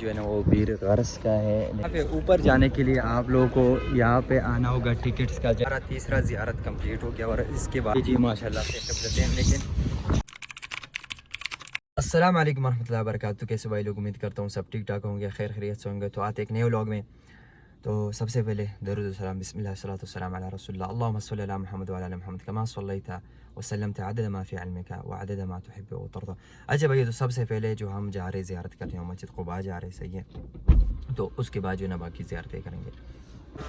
جو ہے نا وہ بیر غرس کا ہے. یہاں پہ اوپر جانے کے لیے آپ لوگوں کو یہاں پہ آنا ہوگا. ٹکٹس کا ہمارا تیسرا زیارت کمپلیٹ ہو گیا اور اس کے بعد جی ماشاءاللہ سے قبلتین. لیکن السلام علیکم ورحمۃ اللہ وبرکاتہ. کیسے بھائی لوگ؟ امید کرتا ہوں سب ٹھیک ٹھاک ہوں گے, خیر خیریت سے ہوں گے. تو آتے ایک نئے ولاگ میں. تو سب سے پہلے درود و سلام, بسم اللہ والصلاۃ والسلام علی رسول اللہ. اللہم صلی علی محمد وعلی آل محمد کما صلیت وسلمت عدد ما فی علمک وعدد ما تحب وترضى. اچھا بھائی, تو سب سے پہلے جو ہم جا رہے زیارت کرنے ہیں مسجد قباء جا رہے, صحیح ہے. تو اس کے بعد جو ہے نا باقی زیارتیں کریں گے.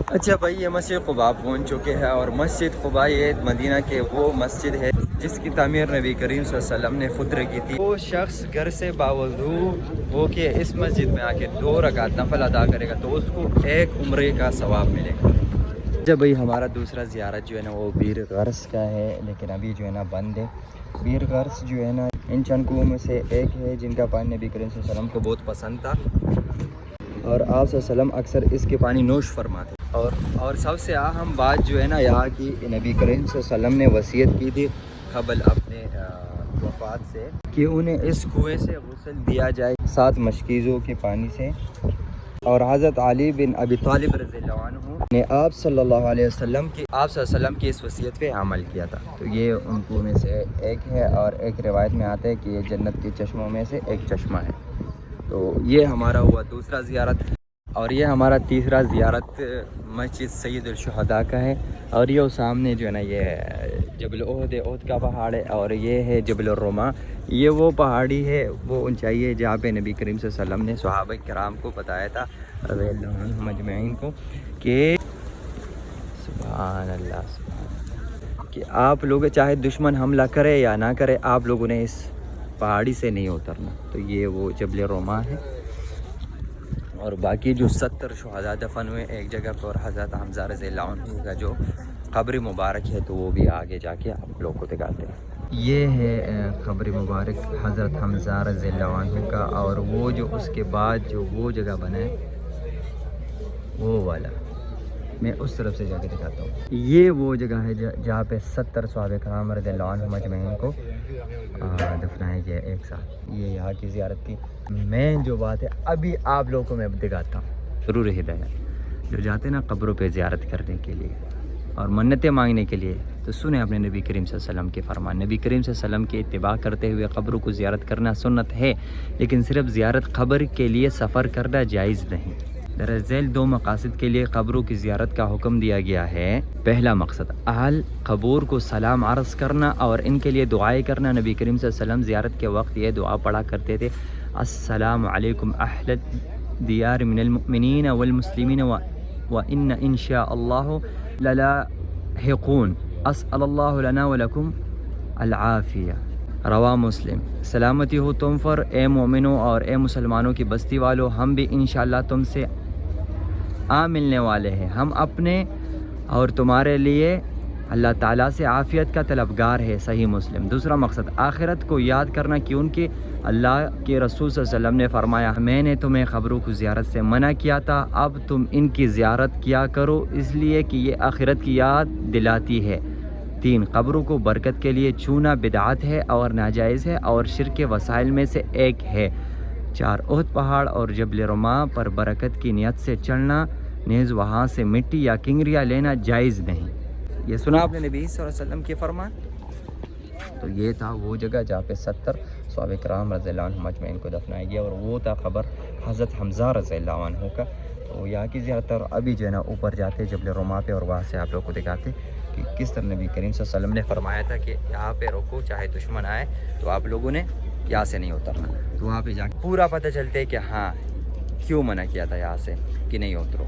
اچھا بھائی, یہ مسجد قباء پہنچ چکے ہیں اور مسجد قباء یہ مدینہ کے وہ مسجد ہے جس کی تعمیر نبی کریم صلی اللہ علیہ وسلم نے خود کی تھی. وہ شخص گھر سے باوضو ہو کے اس مسجد میں آ کے 2 رکعت نفل ادا کرے گا تو اس کو 1 عمرے کا ثواب ملے گا. جب بھائی ہمارا دوسرا زیارت جو ہے نا وہ بیر غرس کا ہے, لیکن ابھی جو ہے نا بند ہے. بیر غرس جو ہے نا ان چند کنوؤں میں سے ایک ہے جن کا پانی نبی کریم صلی اللہ علیہ وسلم کو بہت پسند تھا اور آپ صلی اللہ علیہ وسلم اکثر اس کے پانی نوش فرماتے. اور سب سے اہم بات جو ہے نا یہاں کی, نبی کریم صلی اللہ علیہ وسلم نے وصیت کی تھی قبل اپنے وفات سے کہ انہیں اس کنویں سے غسل دیا جائے 7 مشکیزوں کے پانی سے. اور حضرت علی بن ابی طالب رضی اللہ عنہ نے آپ صلی اللہ علیہ وسلم کی اس وصیت پہ عمل کیا تھا. تو یہ ان کنویں میں سے ایک ہے اور ایک روایت میں آتا ہے کہ یہ جنت کے چشموں میں سے ایک چشمہ ہے. تو یہ ہمارا ہوا دوسرا زیارت, اور یہ ہمارا تیسرا زیارت مسجد سید الشہداء کا ہے. اور یہ سامنے جو ہے نا یہ جبل احد کا پہاڑ ہے, اور یہ ہے جبل الرما. یہ وہ پہاڑی ہے, وہ اونچائی ہے جہاں پہ نبی کریم صلی اللہ علیہ وسلم نے صحابہ کرام کو بتایا تھا رضی اللہ عنہم اجمعین کو کہ سبحان اللہ کہ آپ لوگ چاہے دشمن حملہ کرے یا نہ کرے, آپ لوگوں نے اس پہاڑی سے نہیں اترنا. تو یہ وہ جبل الرما ہے. اور باقی جو 70 شہداء دفن ہوئے ایک جگہ پر, حضرت حمزہ رضی اللہ عنہ کا جو قبر مبارک ہے تو وہ بھی آگے جا کے آپ لوگ کو دکھاتے ہیں. یہ ہے قبر مبارک حضرت حمزہ رضی اللہ عنہ کا, اور وہ جو اس کے بعد جو وہ جگہ بنا ہے وہ والا میں اس طرف سے جا کے دکھاتا ہوں. یہ وہ جگہ ہے جہاں پہ 70 صحابہ کرام رضی اللہ عنہم اجمعین کو دفنایا گیا ایک ساتھ. یہ یہاں کی زیارت کی مین جو بات ہے ابھی آپ لوگوں کو میں دکھاتا ہوں. ضرور ہدایت جو جاتے ہیں نا قبروں پہ زیارت کرنے کے لیے اور منتیں مانگنے کے لیے, تو سنیں اپنے نبی کریم صلی اللہ علیہ وسلم کے فرمان. نبی کریم صلی اللہ علیہ وسلم کی اتباع کرتے ہوئے قبروں کو زیارت کرنا سنت ہے, لیکن صرف زیارت قبر کے لیے سفر کرنا جائز نہیں. درذیل 2 مقاصد کے لیے قبروں کی زیارت کا حکم دیا گیا ہے. پہلا مقصد اہل قبور کو سلام عرض کرنا اور ان کے لیے دعائیں کرنا. نبی کریم صلی اللہ علیہ وسلم زیارت کے وقت یہ دعا پڑھا کرتے تھے, السلام علیکم اہل دیار من المؤمنین والمسلمین وان انشاء اللہ للاحقون اسأل اللہ لنا ولکم العافیہ. رواہ مسلم. سلامتی ہو تم پر اے مومنوں اور اے مسلمانوں کی بستی والو, ہم بھی انشاءاللہ تم سے ملنے والے ہیں. ہم اپنے اور تمہارے لیے اللہ تعالیٰ سے عافیت کا طلبگار ہے. صحیح مسلم. دوسرا مقصد آخرت کو یاد کرنا, کیونکہ اللہ کے رسول صلی اللہ علیہ وسلم نے فرمایا میں نے تمہیں قبروں کی زیارت سے منع کیا تھا, اب تم ان کی زیارت کیا کرو, اس لیے کہ یہ آخرت کی یاد دلاتی ہے. 3 قبروں کو برکت کے لیے چھونا بدعت ہے اور ناجائز ہے اور شرک کے وسائل میں سے ایک ہے. 4 احد پہاڑ اور جبل رما پر برکت کی نیت سے چڑھنا, نیز وہاں سے مٹی یا کنگریاں لینا جائز نہیں. یہ سنا آپ نے نبی صلی اللہ علیہ وسلم کے فرمان. تو یہ تھا وہ جگہ جہاں پہ 70 صحابہ کرام رضی اللہ عنہم اجمعین کو دفنایا گیا, اور وہ تھا قبر حضرت حمزہ رضی اللہ عنہ کا. تو یہاں کی زیارت, اور ابھی جو ہے نا اوپر جاتے جبل رما پہ اور وہاں سے آپ لوگ کو دکھاتے کہ کس طرح نبی کریم صلی اللہ علیہ وسلم نے فرمایا تھا کہ یہاں پہ رکو, چاہے دشمن آئے تو آپ لوگوں نے یہاں سے نہیں اترنا. تو وہاں پہ جا کے پورا پتہ چلتے کہ ہاں کیوں منع کیا تھا یہاں سے کہ نہیں اترو.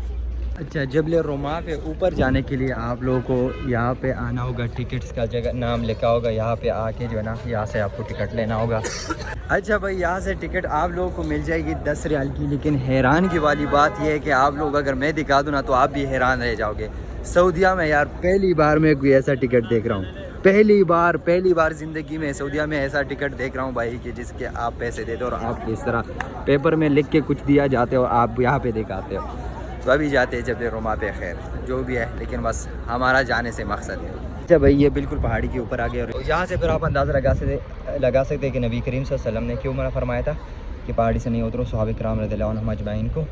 اچھا, جبل رما پہ اوپر جانے کے لیے آپ لوگوں کو یہاں پہ آنا ہوگا. ٹکٹس کا جگہ نام لکھا ہوگا, یہاں پہ آ کے جو ہے نا یہاں سے آپ کو ٹکٹ لینا ہوگا. اچھا بھائی, یہاں سے ٹکٹ آپ لوگوں کو مل جائے گی 10 ریال کی. لیکن حیران کی والی بات یہ ہے کہ آپ لوگ اگر میں دکھا دوں نا تو آپ بھی حیران رہ جاؤ گے. سعودیہ میں یار پہلی بار میں کوئی ایسا ٹکٹ دیکھ رہا ہوں, پہلی بار زندگی میں سعودیہ میں ایسا ٹکٹ دیکھ رہا ہوں بھائی کہ جس کے آپ پیسے دیتے اور آپ اس طرح پیپر میں لکھ کے کچھ دیا جاتے اور آپ یہاں پہ دکھاتے ہو. تو ابھی جاتے ہیں جبل رما پہ, خیر جو بھی ہے, لیکن بس ہمارا جانے سے مقصد ہے. اچھا بھائی, یہ بالکل پہاڑی کے اوپر آ گئے اور یہاں سے پھر آپ اندازہ لگا سکتے ہیں کہ نبی کریم صلی اللہ علیہ وسلم نے کیوں منع فرمایا تھا. کہ پہاڑی سے نہیں اترو صحابہ کرام رضی اللہ عنہم اجمعین کو،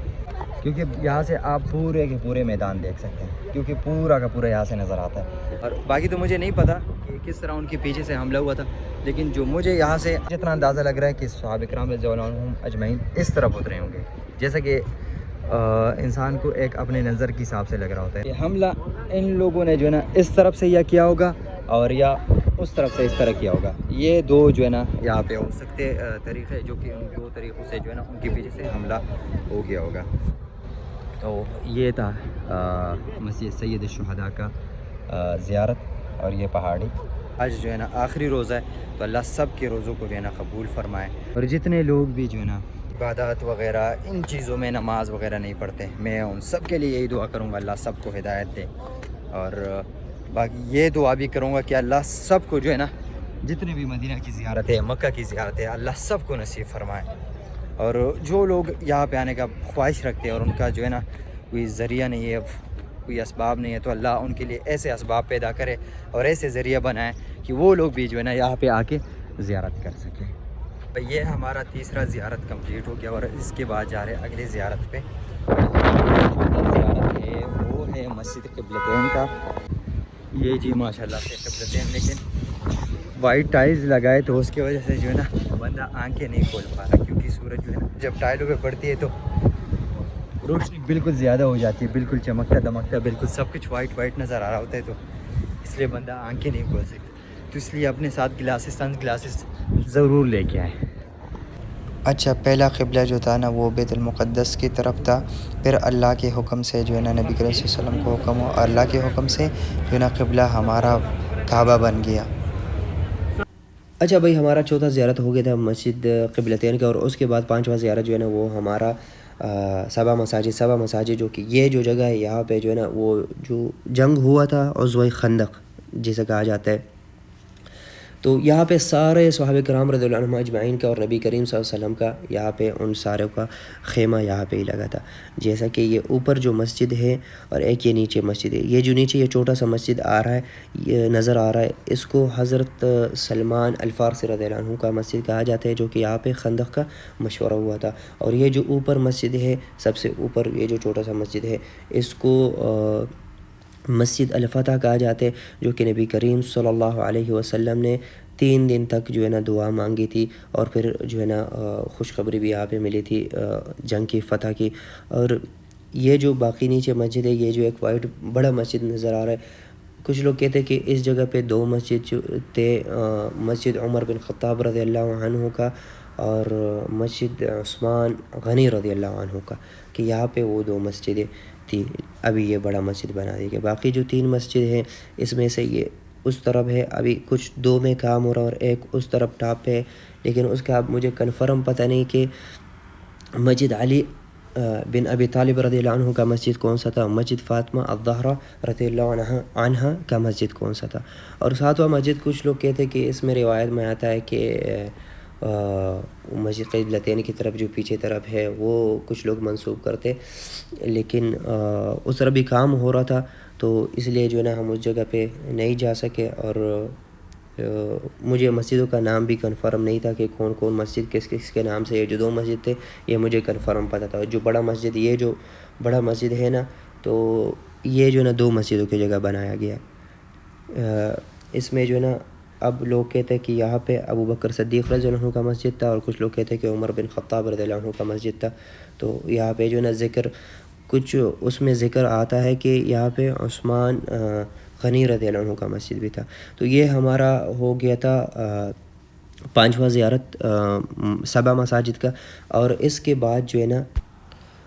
کیونکہ یہاں سے آپ پورے کے پورے میدان دیکھ سکتے ہیں، کیونکہ پورا کا پورا یہاں سے نظر آتا ہے۔ اور باقی تو مجھے نہیں پتہ کہ کس طرح ان کے پیچھے سے حملہ ہوا تھا، لیکن جو مجھے یہاں سے جتنا اندازہ لگ رہا ہے کہ صحابہ کرام رضی اللہ عنہم اجمعین اس طرف اترے ہوں گے، جیسا کہ انسان کو ایک اپنے نظر کے حساب سے لگ رہا ہوتا ہے۔ یہ حملہ ان لوگوں نے جو ہے نا اس طرف سے یا کیا ہوگا اور یا اس طرف سے اس طرح کیا ہوگا، یہ دو جو ہے نا یہاں پہ ہو سکتے طریقے، جو کہ ان دو طریقوں سے جو ہے نا ان کے پیچھے سے حملہ ہو گیا ہوگا۔ تو یہ تھا مسجد سید الشہداء کا زیارت اور یہ پہاڑی۔ آج جو ہے نا آخری روزہ ہے، تو اللہ سب کے روزوں کو جو ہے نا قبول فرمائے، اور جتنے لوگ بھی جو ہے نا عبادات وغیرہ ان چیزوں میں نماز وغیرہ نہیں پڑھتے، میں ان سب کے لیے یہی دعا کروں گا اللہ سب کو ہدایت دے، اور باقی یہ دعا بھی کروں گا کہ اللہ سب کو جو ہے نا جتنے بھی مدینہ کی زیارت ہے، مکہ کی زیارت ہے، اللہ سب کو نصیب فرمائے، اور جو لوگ یہاں پہ آنے کا خواہش رکھتے ہیں اور ان کا جو ہے نا کوئی ذریعہ نہیں ہے، کوئی اسباب نہیں ہے، تو اللہ ان کے لیے ایسے اسباب پیدا کرے اور ایسے ذریعہ بنائے کہ وہ لوگ بھی جو ہے نا یہاں پہ آ کے زیارت کر سکیں۔ یہ ہمارا تیسرا زیارت کمپلیٹ ہو گیا، اور اس کے بعد جا رہے ہیں اگلے زیارت پہ۔ زیارت ہے وہ ہے مسجد قبلتین کا، یہ جی ماشاءاللہ سے قبلتین، لیکن وائٹ ٹائلز لگائے تو اس کی وجہ سے جو ہے نا بندہ آنکھیں نہیں کھول پا رہا، کیونکہ سورج جو ہے نا جب ٹائلوں پہ پڑتی ہے تو روشنی بالکل زیادہ ہو جاتی ہے، بالکل چمکتا دمکتا، بالکل سب کچھ وائٹ وائٹ نظر آ رہا ہوتا ہے، تو اس لیے بندہ آنکھیں نہیں کھول سکتا، تو اس لیے اپنے ساتھ گلاسز، سن گلاسز ضرور لے کے آئیں۔ اچھا، پہلا قبلہ جو تھا نا وہ بیت المقدس کی طرف تھا، پھر اللہ کے حکم سے جو ہے نا نبی کریم صلی اللہ علیہ وسلم کو حکم ہوا، اور اللہ کے حکم سے جو ہے نا قبلہ ہمارا کعبہ بن گیا۔ اچھا بھائی، ہمارا چوتھا زیارت ہو گیا تھا مسجد قبلتین کا، اور اس کے بعد پانچواں زیارت جو ہے نا وہ ہمارا سبا مساجد جو کہ یہ جو جگہ ہے یہاں پہ جو ہے نا وہ جو جنگ ہوا تھا غزوہ خندق جسے کہا جاتا ہے، تو یہاں پہ سارے صحابہ کرام رضی اللہ عنہم اجمعین کا اور نبی کریم صلی اللہ علیہ وسلم کا یہاں پہ ان ساروں کا خیمہ یہاں پہ ہی لگا تھا، جیسا کہ یہ اوپر جو مسجد ہے اور ایک یہ نیچے مسجد ہے، یہ جو نیچے یہ چھوٹا سا مسجد آ رہا ہے، یہ نظر آ رہا ہے، اس کو حضرت سلمان الفارسی رضی اللہ عنہ کا مسجد کہا جاتا ہے، جو کہ یہاں پہ خندق کا مشورہ ہوا تھا۔ اور یہ جو اوپر مسجد ہے، سب سے اوپر یہ جو چھوٹا سا مسجد ہے، اس کو مسجد الفتح کہا جاتا ہے، جو کہ نبی کریم صلی اللہ علیہ وسلم نے 3 دن تک جو ہے نا دعا مانگی تھی، اور پھر جو ہے نا خوشخبری بھی یہاں پہ ملی تھی جنگ کی فتح کی۔ اور یہ جو باقی نیچے مسجد ہے، یہ جو ایک وائٹ بڑا مسجد نظر آ رہا ہے، کچھ لوگ کہتے ہیں کہ اس جگہ پہ 2 مسجد جو تھے، مسجد عمر بن خطاب رضی اللہ عنہ کا اور مسجد عثمان غنی رضی اللہ عنہ کا، کہ یہاں پہ وہ 2 مسجدیں تھی، ابھی یہ بڑا مسجد بنا دی گیا۔ باقی جو 3 مسجد ہیں اس میں سے یہ اس طرف ہے، ابھی کچھ 2 میں کام ہو رہا اور ایک اس طرف ٹاپ پہ ہے، لیکن اس کا اب مجھے کنفرم پتہ نہیں کہ مسجد علی بن ابی طالب رضی اللہ عنہ کا مسجد کون سا تھا، مسجد فاطمہ الزہرا رضی اللہ عنہ کا مسجد کون سا تھا۔ اور 7واں مسجد کچھ لوگ کہتے ہیں کہ اس میں روایت میں آتا ہے کہ مسجد قبلتین کی طرف جو پیچھے طرف ہے وہ کچھ لوگ منسوب کرتے، لیکن اس طرف بھی کام ہو رہا تھا، تو اس لیے جو ہے نا ہم اس جگہ پہ نہیں جا سکے، اور مجھے مسجدوں کا نام بھی کنفرم نہیں تھا کہ کون کون مسجد کس کس کے نام سے، یہ جو 2 مسجد تھے یہ مجھے کنفرم پتہ تھا۔ جو بڑا مسجد، یہ جو بڑا مسجد ہے نا، تو یہ جو ہے نا 2 مسجدوں کی جگہ بنایا گیا ہے۔ اس میں جو ہے نا اب لوگ کہتے ہیں کہ یہاں پہ ابو بکر صدیق رضی اللہ عنہ کا مسجد تھا، اور کچھ لوگ کہتے ہیں کہ عمر بن خطاب رضی اللہ عنہ کا مسجد تھا، تو یہاں پہ جو ہے نا ذکر کچھ اس میں ذکر آتا ہے کہ یہاں پہ عثمان غنی رضی اللہ عنہ کا مسجد بھی تھا۔ تو یہ ہمارا ہو گیا تھا 5واں زیارت 7 مساجد کا، اور اس کے بعد جو ہے نا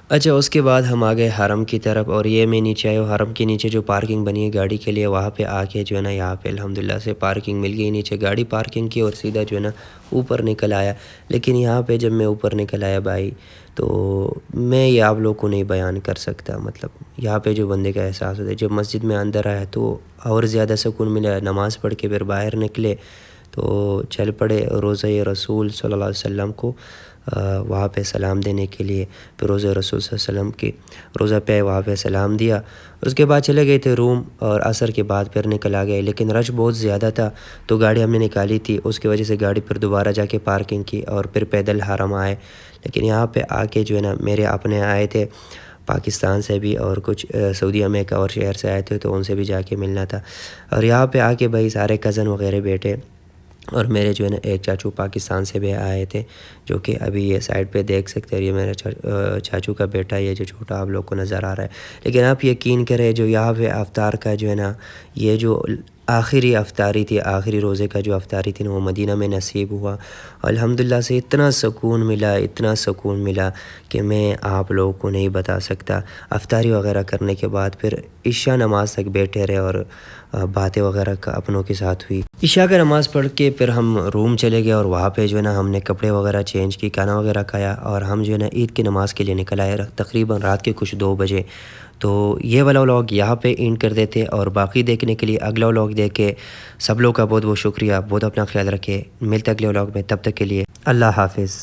اچھا اس کے بعد ہم آ گئے حرم کی طرف، اور یہ میں نیچے آئے حرم کے نیچے جو پارکنگ بنی ہے گاڑی کے لیے، وہاں پہ آ کے جو ہے نا یہاں پہ الحمدللہ سے پارکنگ مل گئی، نیچے گاڑی پارکنگ کی اور سیدھا جو ہے نا اوپر نکل آیا۔ لیکن یہاں پہ جب میں اوپر نکل آیا بھائی، تو میں یہ آپ لوگ کو نہیں بیان کر سکتا، مطلب یہااں پہ جو بندے کا احساس ہوتا ہے جب مسجد میں اندر آیا تو اور زیادہ سکون ملا۔ نماز پڑھ کے پھر باہر نکلے تو چل پڑے روضہ رسول صلی اللہ علیہ وسلم کو وہاں پہ سلام دینے کے لیے، پھر روزہ رسول صلی اللہ علیہ وسلم کی روزہ پہ وہاں پہ سلام دیا. اس کے بعد چلے گئے تھے روم، اور عصر کے بعد پھر نکل آ گئے، لیکن رش بہت زیادہ تھا تو گاڑی ہم نے نکالی تھی، اس کی وجہ سے گاڑی پھر دوبارہ جا کے پارکنگ کی اور پھر پیدل حرم آئے. لیکن یہاں پہ آ کے جو ہے نا میرے اپنے آئے تھے پاکستان سے بھی، اور کچھ سعودیہ میں ایک اور شہر سے آئے تھے تو ان سے بھی جا کے ملنا تھا. اور یہاں پہ آ کے بھائی سارے کزن وغیرہ بیٹھے، اور میرے جو ہے نا ایک چاچو پاکستان سے بھی آئے تھے جو کہ ابھی یہ سائڈ پہ دیکھ سکتے ہیں، یہ میرا چاچو کا بیٹا، یہ جو چھوٹا آپ لوگ کو نظر آ رہا ہے. لیکن آپ یقین کریں جو یہاں پہ افطار کا جو ہے نا یہ جو آخری افطاری تھی، آخری روزے کا جو افطاری تھی نا وہ مدینہ میں نصیب ہوا. الحمدللہ سے اتنا سکون ملا، اتنا سکون ملا کہ میں آپ لوگوں کو نہیں بتا سکتا. افطاری وغیرہ کرنے کے بعد پھر عشاء نماز تک بیٹھے رہے اور باتیں وغیرہ کا اپنوں کے ساتھ ہوئی. عشاء کا نماز پڑھ کے پھر ہم روم چلے گئے، اور وہاں پہ جو ہے نا ہم نے کپڑے وغیرہ چینج کی، کھانا وغیرہ کھایا، اور ہم جو ہے نا عید کی نماز کے لیے نکل آئے تقریباً رات کے کچھ 2 بجے. تو یہ والا ولاگ یہاں پہ اینڈ کر دیتے، اور باقی دیکھنے کے لیے اگلا ولاگ دیکھے. سب لوگ کا بہت بہت شکریہ، بہت اپنا خیال رکھے. ملتے اگلے ولاگ میں، تب تک کے لیے اللہ حافظ.